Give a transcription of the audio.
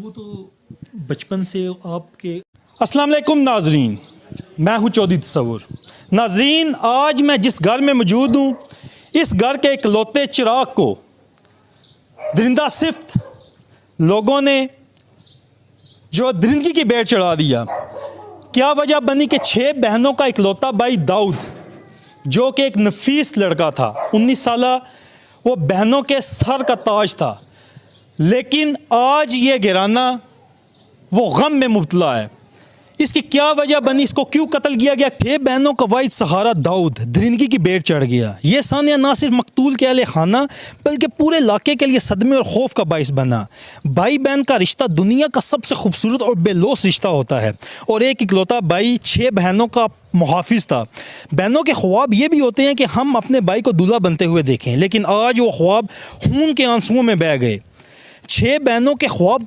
वो तो बचपन से आपके। अस्सलाम वालेकुम नाजरीन, मैं हूँ चौधरी तसव्वुर। नाजरीन, आज मैं जिस घर में मौजूद हूँ, इस घर के इकलौते चिराग को दरिंदा सिफ्त लोगों ने जो दरिंदगी की बेड़ चढ़ा दिया। क्या वजह बनी कि 6 बहनों का इकलौता भाई दाऊद, जो कि एक नफीस लड़का था, 19 साला, वो बहनों के सर का ताज था, लेकिन आज ये गिराना वो गम में मुब्तला है। इसकी क्या वजह बनी, इसको क्यों कत्ल किया गया? 6 बहनों का वाहिद सहारा दाऊद दरिंदगी की बेड़ चढ़ गया। ये सानिया ना सिर्फ मकतूल के अहले खाना बल्कि पूरे इलाके के लिए सदमे और खौफ का बाइस बना। भाई बहन का रिश्ता दुनिया का सबसे खूबसूरत और बेलौस रिश्ता होता है, और एक इकलौता भाई 6 बहनों का मुहाफिज था। बहनों के ख्वाब ये भी होते हैं कि हम अपने भाई को दूल्हा बनते हुए देखें, लेकिन आज वो ख्वाब खून के आंसुओं में बह गए। 6 बहनों के ख्वाब